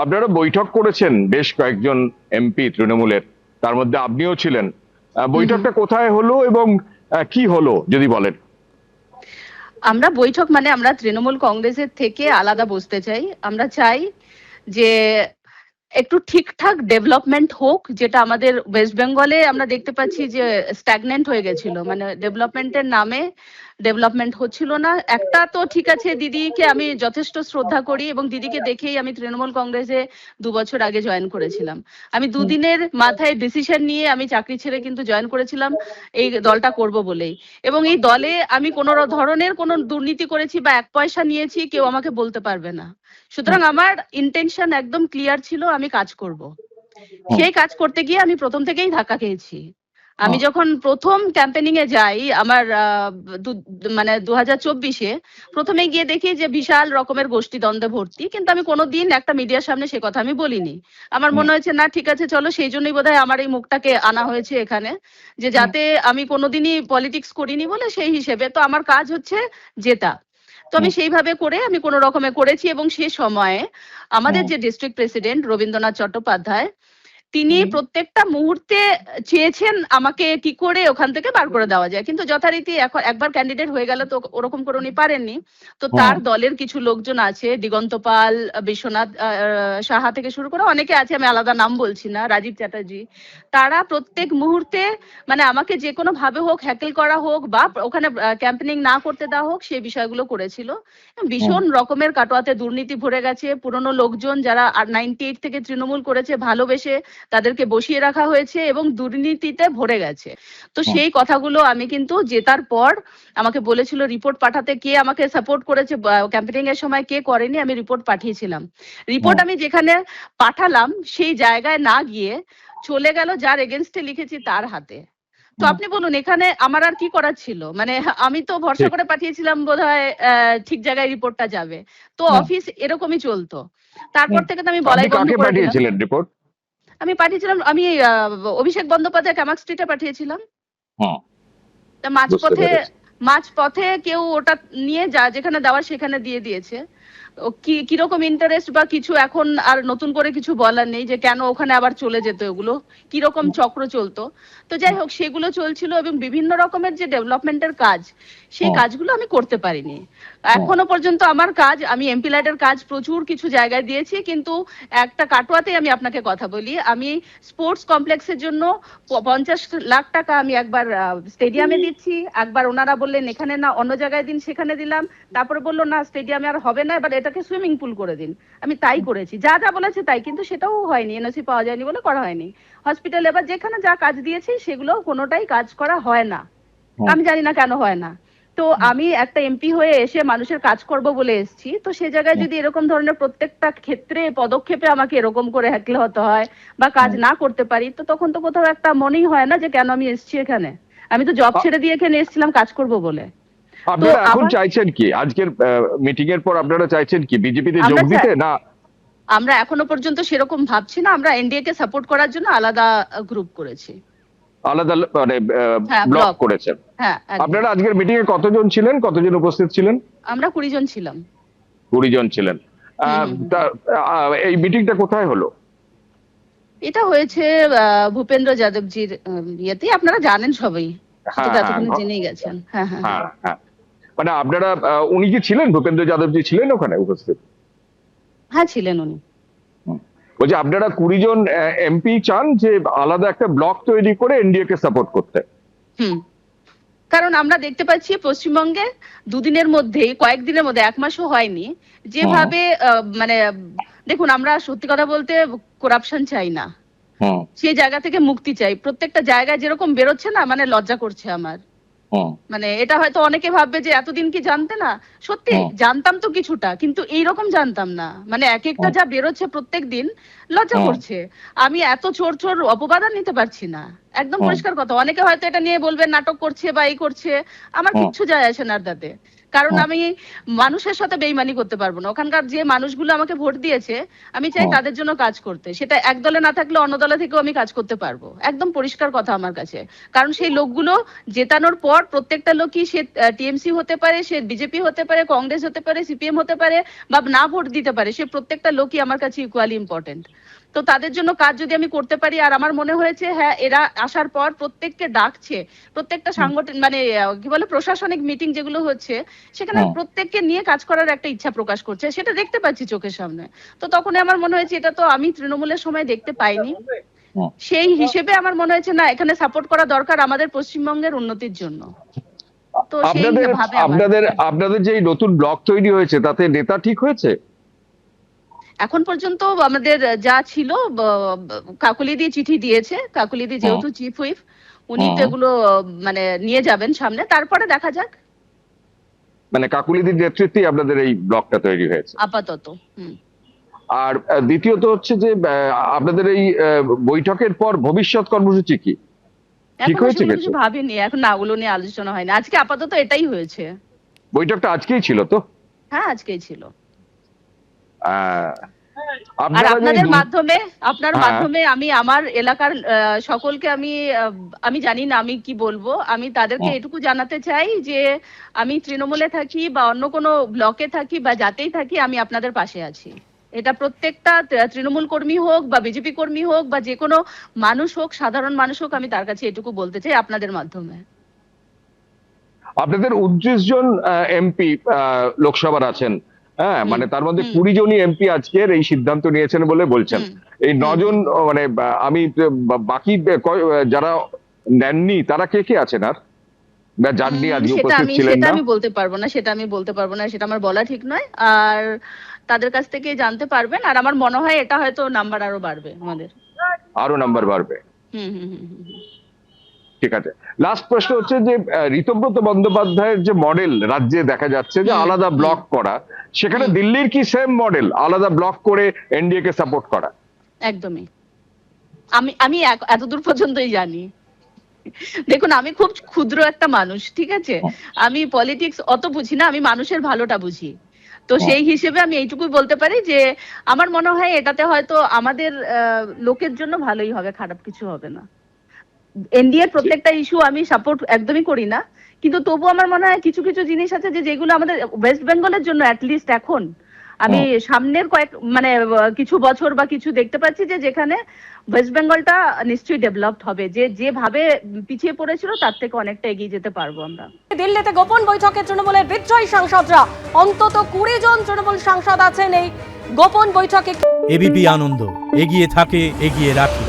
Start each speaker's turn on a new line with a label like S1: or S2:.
S1: আপনারা বৈঠক করেছেন বেশ কয়েকজন এমপি তৃণমূলের, তার মধ্যে আপনিও ছিলেন।
S2: হুম হুম।
S1: বৈঠকটা কোথায় হলো এবং কি হলো যদি বলেন?
S2: আমরা বৈঠক মানে আমরা তৃণমূল কংগ্রেসের থেকে আলাদা বসতে চাই। আমরা চাই যে একটু ঠিকঠাক ডেভেলপমেন্ট হোক, যেটা আমাদের ওয়েস্ট বেঙ্গলে আমরা দেখতে পাচ্ছি যে স্ট্যাগনেন্ট হয়ে গেছিল, মানে ডেভেলপমেন্টের নামে ডেভেলপমেন্ট হচ্ছিল না। একটা তো ঠিক আছে, দিদিকে আমি যথেষ্ট শ্রদ্ধা করি এবং দিদিকে দেখেই আমি তৃণমূল কংগ্রেসে 2 বছর আগে জয়েন করেছিলাম। আমি দুদিনের মাথায় ডিসিশন নিয়ে আমি চাকরি ছেড়ে কিন্তু জয়েন করেছিলাম এই দলটা করব বলেই। এবং এই দলে আমি কোনো ধরনের কোনো দুর্নীতি করেছি বা 1 পয়সা নিয়েছি কেউ আমাকে বলতে পারবে না। সুতরাং আমার ইন্টেনশন একদম ক্লিয়ার ছিল, আমি কাজ করব। সেই কাজ করতে গিয়ে আমি প্রথম থেকেই ধাক্কা খেয়েছি। আমি যখন প্রথম ক্যাম্পেনিং এ যাই আমার মানে 2024-এ, প্রথমে গিয়ে দেখি যে বিশাল রকমের গোষ্ঠী দ্বন্দ্বে ভর্তি, কিন্তু আমি কোনোদিন একটা মিডিয়ার সামনে সে কথা আমি বলিনি। আমার মনে হয়েছে না ঠিক আছে চলো, সেই জন্যই বোধহয় আমার এই মুখটাকে আনা হয়েছে এখানে, যে যাতে আমি কোনোদিনই পলিটিক্স করিনি বলে সেই হিসেবে তো আমার কাজ হচ্ছে জেতা। তো আমি সেইভাবে করে আমি কোনো রকমে করেছি। এবং সে সময়ে আমাদের যে ডিস্ট্রিক্ট প্রেসিডেন্ট রবীন্দ্রনাথ চট্টোপাধ্যায়, তিনি প্রত্যেকটা মুহূর্তে চেয়েছেন আমাকে কি করে ওখান থেকে বার করে দেওয়া যায়, কিন্তু যথারীতি এখন একবার ক্যান্ডিডেট হয়ে গেল তো ওরকম করে উনি পারেননি। তো তার দলের কিছু লোকজন আছে, দিগন্ত পাল, বিশ্বনাথ সাহা থেকে শুরু করে অনেকে আছে, আমি আলাদা নাম বলছি না, রাজীব চ্যাটার্জি, তারা প্রত্যেক মুহূর্তে মানে আমাকে যে কোনো ভাবে হোক হ্যাকেল করা হোক বা ওখানে ক্যাম্পেনিং না করতে দেওয়া হোক সেই বিষয়গুলো করেছিল। ভীষণ রকমের কাটোয়াতে দুর্নীতি ভরে গেছে। পুরনো লোকজন যারা 98 থেকে তৃণমূল করেছে ভালোবেসে তাদেরকে বসিয়ে রাখা হয়েছে এবং দুর্নীতিতে ভরে গেছে। তো সেই কথাগুলো আমি কিন্তু জেতার পর আমাকে বলেছিল রিপোর্ট পাঠাতে, কে আমাকে সাপোর্ট করেছে ক্যাম্পেনিং এর সময় কে করেনি আমি রিপোর্ট পাঠিয়েছিলাম। রিপোর্ট আমি যেখানে পাঠালাম সেই জায়গায় না গিয়ে চলে গেল যার এগেনস্টে লিখেছি তার হাতে। তো আপনি বলুন এখানে আমার আর কি করার ছিল? মানে আমি তো ভরসা
S1: ঠিক।
S2: করে পাঠিয়েছিলাম বোধহয় ঠিক জায়গায় রিপোর্টটা যাবে। তো অফিস এরকমই চলতো। তারপর থেকে তো আমি
S1: আপনি
S2: বলাই বন্ধ
S1: কাকে
S2: করে দিলাম।
S1: পাঠিয়েছিলেন রিপোর্ট?
S2: আমি পাঠিয়েছিলাম, আমি অভিষেক বন্দ্যোপাধ্যায় কামাক স্ট্রিটে পাঠিয়েছিলাম।
S1: হুম।
S2: তা
S1: বুঝতে
S2: মাঝপথে
S1: পেরেছি।
S2: মাঝপথে কেউ ওটা নিয়ে যা যেখানে দেওয়ার সেখানে দিয়ে দিয়েছে। ও কি কিরকম ইন্টারেস্ট বা কিছু এখন আর নতুন করে কিছু বলার নেই যে কেন ওখানে আবার চলে যেত, ওগুলো কিরকম চক্র চলতো। তো যাই হোক সেগুলো চলছিল এবং বিভিন্ন রকমের যে ডেভেলপমেন্টের কাজ সেই কাজগুলো আমি করতে পারিনি। এখনো পর্যন্ত আমার কাজ, আমি এমপি ল্যাডের কাজ প্রচুর কিছু জায়গায় দিয়েছি, কিন্তু একটা কাটোয়াতে আমি আপনাকে কথা বলি, আমি স্পোর্টস কমপ্লেক্সের জন্য 50 লাখ টাকা আমি একবার স্টেডিয়ামে দিচ্ছি, একবার ওনারা বললেন এখানে না অন্য জায়গায় দিন, সেখানে দিলাম। তারপরে বললো না স্টেডিয়ামে আর হবে না, এবার এটাকে সুইমিং পুল করে দিন। আমি তাই করেছি, যা যা বলেছে তাই, কিন্তু সেটাও হয়নি, এনওসি পাওয়া যায়নি বলে করা হয়নি। হসপিটাল এবার যেখানে যা কাজ দিয়েছি সেগুলো কোনোটাই কাজ করা হয় না। আমি জানি না কেন হয় না। তো আমি একটা এমপি হয়ে এসে মানুষের কাজ করব বলে এসেছি, তো সে জায়গায় যদি এরকম ধরনের প্রত্যেকটা ক্ষেত্রে পদক্ষেপে আমাকে এরকম করে হ্যাকলে হতে হয় বা কাজ না করতে পারি, তো তখন তো কোথাও একটা মনেই হয় না যে কেন আমি এসেছি এখানে। আমি তো জব ছেড়ে দিয়ে এখানে এসেছিলাম কাজ করব বলে। তো
S1: আপনারা এখন
S2: আবার
S1: চাইছেন কি? আজকের মিটিং এর পর আপনারা চাইছেন কি বিজেপিতে যোগ
S2: আমরা
S1: দিতে না?
S2: আমরা এখনো পর্যন্ত সেরকম ভাবছি না, আমরা এনডিএ কে সাপোর্ট করার জন্য আলাদা গ্রুপ করেছি।
S1: আলাদা মানে
S2: হ্যাঁ
S1: ব্লক
S2: ব্লক।
S1: করেছেন?
S2: হ্যাঁ একদম।
S1: আপনারা আজকের মিটিং এ কতজন ছিলেন, কতজন উপস্থিত ছিলেন?
S2: আমরা 20 জন ছিলাম।
S1: 20 জন ছিলেন।
S2: হুম হুম হুম।
S1: এই মিটিংটা কোথায় হলো?
S2: এটা হয়েছে ভূপেন্দ্র যাদবজির ইয়েতে, আপনারা জানেন সবাই, সেটা
S1: হ্যাঁ,
S2: তো
S1: হ্যাঁ,
S2: এতক্ষণে জেনেই গেছেন। হ্যাঁ হ্যাঁ হ্যাঁ।
S1: হ্যাঁ, হ্যাঁ। মানে আপনারা উনি কি ছিলেন, ভূপেন্দ্র যাদবজি ছিলেন ওখানে উপস্থিত?
S2: হ্যাঁ ছিলেন উনি।
S1: বলছি আপনারা 20 জন এমপি চান যে আলাদা একটা ব্লক তৈরি করে এনডিএ কে সাপোর্ট করতে?
S2: হুম। কারণ আমরা দেখতে পাচ্ছি পশ্চিমবঙ্গে দুদিনের মধ্যে, কয়েকদিনের মধ্যে, 1 মাসও হয়নি,
S1: হুম।
S2: যেভাবে মানে দেখুন আমরা সত্যি কথা বলতে করাপশন চাই না,
S1: হুম।
S2: সেই জায়গা থেকে মুক্তি চাই। প্রত্যেকটা জায়গায় যেরকম বেরোচ্ছে না, মানে লজ্জা করছে আমার।
S1: হুম।
S2: মানে এটা হয়তো অনেকে ভাববে যে এতদিন কি জানতে না, সত্যি
S1: হুম।
S2: জানতাম তো কিছুটা, কিন্তু এইরকম জানতাম না। মানে এক একটা
S1: হুম।
S2: যা বেরোচ্ছে প্রত্যেক দিন, লজ্জা
S1: হুম।
S2: করছে। আমি এত চোর চোর অপবাদ আর নিতে পারছি না, একদম
S1: হুম।
S2: পরিষ্কার কথা। অনেকে হয়তো এটা নিয়ে বলবে নাটক করছে বা এই করছে, আমার
S1: হুম।
S2: কিচ্ছু যায় আসে না তাতে। কারণ আমি মানুষের সাথে বেইমানি করতে পারবো না। ওখানকার যে মানুষগুলো আমাকে ভোট দিয়েছে, আমি চাই তাদের জন্য কাজ করতে। সেটা এক দলে না থাকলে অন্য দলে থেকেও আমি কাজ করতে পারবো। একদম পরিষ্কার কথা আমার কাছে। কারণ সেই লোকগুলো জেতানোর পর প্রত্যেকটা লোকই, সে টিএমসি হতে পারে, সে বিজেপি হতে পারে, কংগ্রেস হতে পারে, সিপিএম হতে পারে, বা না ভোট দিতে পারে, সে প্রত্যেকটা লোকই আমার কাছে ইকুয়ালি ইম্পর্টেন্ট। তো তাদের জন্য কাজ যদি আমি করতে পারি, আর আমার মনে হয়েছে হ্যাঁ, এরা আসার পর প্রত্যেককে ডাকছে, প্রত্যেকটা সাংগঠনিক মানে কি বলে প্রশাসনিক মিটিং যেগুলো হচ্ছে, সেখানে প্রত্যেককে নিয়ে কাজ করার একটা ইচ্ছা প্রকাশ করছে, সেটা দেখতে পাচ্ছি চোখের সামনে। তো তখন আমার মনে হয়েছে এটা তো আমি তৃণমূলের সময় দেখতে পাইনি। সেই হিসেবে আমার মনে হয়েছে না, এখানে সাপোর্ট করা দরকার আমাদের পশ্চিমবঙ্গের উন্নতির জন্য। তো সেই ভাবে
S1: আপনাদের যে নতুন ব্লক তৈরি হয়েছে তাতে নেতা ঠিক হয়েছে?
S2: এখন পর্যন্ত আমাদের যা ছিল, কাকুলিদি চিঠি দিয়েছে। কাকুলিদি যেহেতু চিফ হুইপ, উনি তো এগুলো মানে নিয়ে যাবেন সামনে, তারপরে দেখা যাক।
S1: মানে কাকুলিদির নেতৃত্বে আপনাদের এই ব্লকটা তৈরি হয়েছে
S2: আপাতত।
S1: আর দ্বিতীয়ত হচ্ছে যে আপনাদের এই বৈঠকের পর ভবিষ্যৎ কর্মসূচি কি ঠিক হয়েছে?
S2: কিছু ভাবিনি এখন, না ওগুলো নিয়ে আলোচনা হয়নি। আজকে আপাতত এটাই হয়েছে।
S1: বৈঠকটা আজকেই ছিল তো?
S2: হ্যাঁ, আজকেই ছিল। আর আপনার মাধ্যমে আমি আমার এলাকার সকলকে আমি জানি না আমি কি বলবো, আমি তাদেরকে এটুকু জানাতে চাই যে আমি তৃণমূলে থাকি বা অন্য কোনো ব্লকে থাকি বা যাতেই থাকি, আমি আপনাদের পাশে আছি। এটা প্রত্যেকটা তৃণমূল কর্মী হোক বা বিজেপি কর্মী হোক বা যে কোনো মানুষ হোক, সাধারণ মানুষ হোক, আমি তার কাছে এটুকু বলতে চাই আপনাদের মাধ্যমে।
S1: আপনাদের 29 জন এমপি লোকসভার আছেন, হ্যাঁ, মানে তার মধ্যে 20 জনই এমপি আজকের এই সিদ্ধান্ত নিয়েছেন বলে বলছেন। এই 9 জন মানে আমি বাকি যারা নেননি তারা কে কে আছেন আর যাননি আজকে উপস্থিত ছিলেন না?
S2: সেটা আমি বলতে পারবো না, সেটা আমার বলা ঠিক নয়। আর তাদের কাছ থেকে জানতে পারবেন। আর আমার মনে হয় এটা হয়তো নাম্বার আরো বাড়বে, আমাদের
S1: আরো নাম্বার বাড়বে। ঠিক আছে। লাস্ট প্রশ্ন হচ্ছে যে ঋতব্রত বন্দ্যোপাধ্যায়ের যে মডেল রাজ্যে দেখা যাচ্ছে যে আলাদা ব্লক করা, সেখানে দিল্লির কি সেম মডেল আলাদা ব্লক করে এনডিএ কে সাপোর্ট করা?
S2: একদমই। আমি এতদূর পর্যন্তই জানি। দেখুন, আমি খুব ক্ষুদ্র একটা মানুষ, ঠিক আছে? আমি পলিটিক্স অত বুঝি না, আমি মানুষের ভালোটা বুঝি। তো সেই হিসেবে আমি এইটুকুই বলতে পারি যে আমার মনে হয় এটাতে হয়তো আমাদের লোকের জন্য ভালোই হবে, খারাপ কিছু হবে না। এনডিএ এর প্রত্যেকটা ইস্যু আমি সাপোর্ট একদমই করি না, কিন্তু তবু আমার মনে হয় কিছু কিছু জিনিস আছে যেগুলো আমাদের ওয়েস্ট বেঙ্গলের জন্য অ্যাটলিস্ট এখন আমি সামনের মানে কিছু বছর বা কিছু দেখতে পাচ্ছি যেখানে ওয়েস্ট বেঙ্গলটা নিশ্চয়ই ডেভেলপড হবে, যেভাবে পিছিয়ে পড়েছিল তার থেকে অনেকটা এগিয়ে যেতে পারবো আমরা।
S3: দিল্লিতে গোপন বৈঠকে তৃণমূলের বিদ্রোহী সাংসদরা, অন্তত 20 জন তৃণমূল সাংসদ আছেন এই গোপন বৈঠকে।
S4: এবিপি আনন্দ, এগিয়ে থাকে, এগিয়ে রাখে।